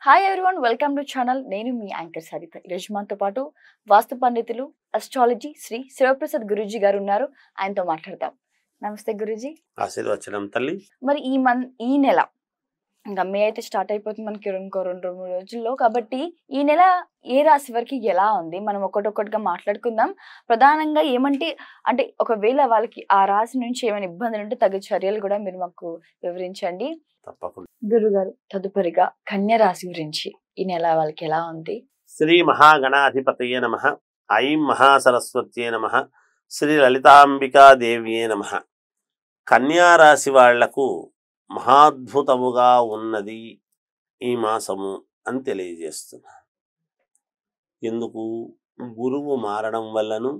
Hi everyone, welcome to channel. నేను మీ anchor Saritha. ఈరోజు మనతో పాటు వాస్తు పండితులు, అస్ట్రాలజీ శ్రీ శివప్రసాద్ గురూజీ గారు ఉన్నారు. ఆయనతో మాట్లాడతాం. నమస్తే గురూజీ. ఆశీర్వచనం తల్లి. మరి ఈ నెల ఇంకా మే అయితే స్టార్ట్ అయిపోతుంది మనకి ఇంకో 2-3 రోజుల్లో. కాబట్టి ఈ నెల ఏ రాశి వరకు ఎలా ఉంది మనం ఒక్కొక్కటిగా మాట్లాడుకుందాం. ప్రధానంగా అంటే ఒకవేళ వాళ్ళకి ఆ రాశి నుంచి ఏమైనా ఇబ్బందులు ఉంటే తగు చర్యలు కూడా మీరు మాకు వివరించండి. తప్పకుండా. గురుగారు, తదుపరిగా కన్య రాశి గురించి ఈ నెల వాళ్ళకి ఎలా ఉంది? శ్రీ మహాగణాధిపతయే నమః. ఐం మహాసరస్వత్యే నమః. శ్రీ లలితాంబికాదేవ్యే నమః. కన్యా రాశి వాళ్లకు మహాద్భుతముగా ఉన్నది ఈ మాసము అని తెలియజేస్తున్నాను. ఎందుకు? గురువు మారడం వల్లను,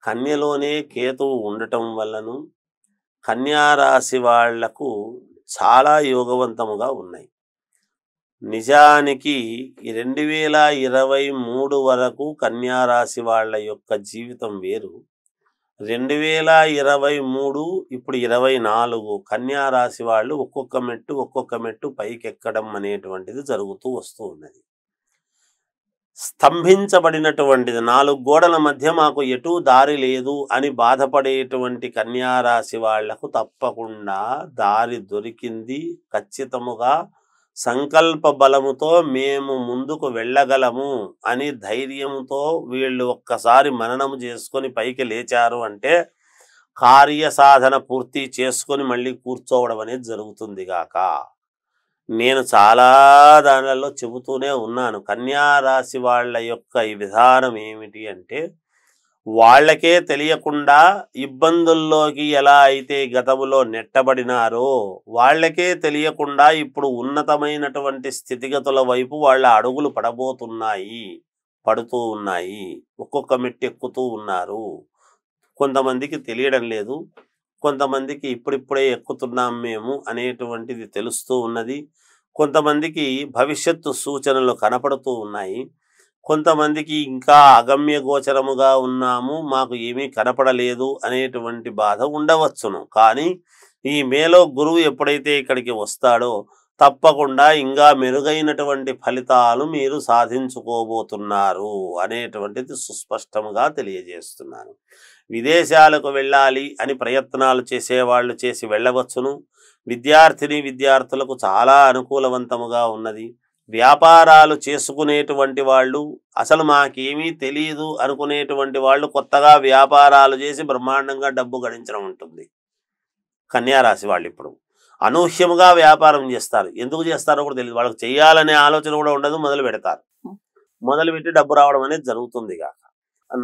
కన్యలోనే కేతువు ఉండటం వల్లను కన్యా రాశి వాళ్లకు చాలా యోగవంతముగా ఉన్నాయి. నిజానికి 2023 వరకు కన్యా రాశి వాళ్ళ యొక్క జీవితం వేరు. 2023 ఇప్పుడు 24 కన్యా రాశి వాళ్ళు ఒక్కొక్క మెట్టు పైకెక్కడం అనేటువంటిది జరుగుతూ వస్తూ ఉన్నది. స్తంభించబడినటువంటిది, 4 గోడల మధ్య మాకు ఎటూ దారి లేదు అని బాధపడేటువంటి కన్యా రాశి వాళ్లకు తప్పకుండా దారి దొరికింది. ఖచ్చితముగా సంకల్ప బలముతో మేము ముందుకు వెళ్ళగలము అని ధైర్యంతో వీళ్ళు ఒక్కసారి మననము చేసుకొని పైకి లేచారు అంటే కార్యసాధన పూర్తి చేసుకొని మళ్ళీ కూర్చోవడం అనేది జరుగుతుంది గాక. నేను చాలా దానిలో చెబుతూనే ఉన్నాను. కన్యా రాశి వాళ్ళ యొక్క ఈ విధానం ఏమిటి అంటే, వాళ్ళకే తెలియకుండా ఇబ్బందుల్లోకి ఎలా అయితే గతములో నెట్టబడినారో వాళ్ళకే తెలియకుండా ఇప్పుడు ఉన్నతమైనటువంటి స్థితిగతుల వైపు వాళ్ళ అడుగులు పడుతూ ఉన్నాయి. ఒక్కొక్క మెట్టు ఎక్కుతూ ఉన్నారు. కొంతమందికి తెలియడం లేదు, కొంతమందికి ఇప్పుడిప్పుడే ఎక్కుతున్నాం మేము అనేటువంటిది తెలుస్తూ ఉన్నది. కొంతమందికి భవిష్యత్తు సూచనలు కనపడుతూ ఉన్నాయి. కొంతమందికి ఇంకా అగమ్య గోచరముగా ఉన్నాము, మాకు ఏమీ కనపడలేదు అనేటువంటి బాధ ఉండవచ్చును. కానీ ఈ మేలో గురువు ఎప్పుడైతే ఇక్కడికి వస్తాడో తప్పకుండా ఇంకా మెరుగైనటువంటి ఫలితాలు మీరు సాధించుకోబోతున్నారు అనేటువంటిది సుస్పష్టంగా తెలియజేస్తున్నాను. విదేశాలకు వెళ్ళాలి అని ప్రయత్నాలు చేసేవాళ్ళు చేసి వెళ్ళవచ్చును. విద్యార్థులకు చాలా అనుకూలవంతముగా ఉన్నది. వ్యాపారాలు చేసుకునేటువంటి వాళ్ళు, అసలు మాకేమీ తెలియదు అనుకునేటువంటి వాళ్ళు కొత్తగా వ్యాపారాలు చేసి బ్రహ్మాండంగా డబ్బు గడించడం ఉంటుంది. కన్యారాశి వాళ్ళు ఇప్పుడు అనూహ్యముగా వ్యాపారం చేస్తారు. ఎందుకు చేస్తారో కూడా తెలియదు. వాళ్ళకి చేయాలనే ఆలోచన కూడా ఉండదు, మొదలు పెడతారు. మొదలుపెట్టి డబ్బు రావడం అనేది జరుగుతుంది కాక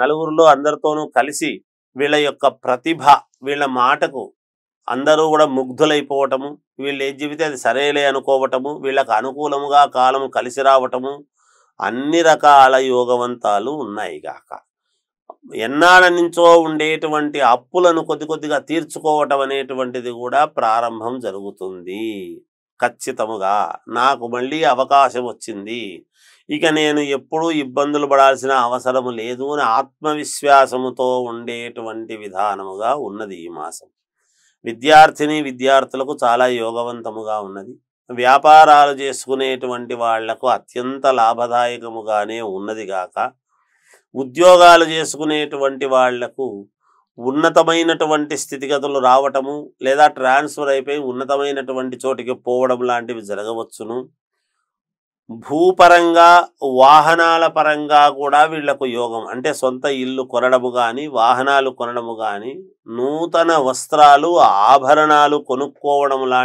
నలుగురిలో అందరితోనూ కలిసి వీళ్ళ యొక్క ప్రతిభ, వీళ్ళ మాటకు అందరూ కూడా ముగ్ధులైపోవటము, వీళ్ళు ఏది చెబితే అది సరేలే అనుకోవటము, వీళ్ళకు అనుకూలముగా కాలము కలిసి రావటము, అన్ని రకాల యోగవంతాలు ఉన్నాయి గాక. ఎన్నాళ్ళ నుంచో ఉండేటువంటి అప్పులను కొద్దిగా తీర్చుకోవటం అనేటువంటిది కూడా ప్రారంభం జరుగుతుంది. ఖచ్చితముగా నాకు మళ్ళీ అవకాశం వచ్చింది, ఇక నేను ఎప్పుడూ ఇబ్బందులు పడాల్సిన అవసరము లేదు అని ఆత్మవిశ్వాసముతో ఉండేటువంటి విధానముగా ఉన్నది ఈ మాసం. విద్యార్థులకు చాలా యోగవంతముగా ఉన్నది. వ్యాపారాలు చేసుకునేటువంటి వాళ్లకు అత్యంత లాభదాయకముగానే ఉన్నది గాక, ఉద్యోగాలు చేసుకునేటువంటి వాళ్లకు ఉన్నతమైనటువంటి స్థితిగతులు రావటము, లేదా ట్రాన్స్ఫర్ అయిపోయి ఉన్నతమైనటువంటి చోటికి పోవడం లాంటివి జరగవచ్చును. భూపరంగా, వాహనాల పరంగా కూడా వీళ్లకు యోగం. అంటే సొంత ఇల్లు కొనడము కానీ, వాహనాలు కొనడము కానీ, నూతన వస్త్రాలు, ఆభరణాలు కొనుక్కోవడం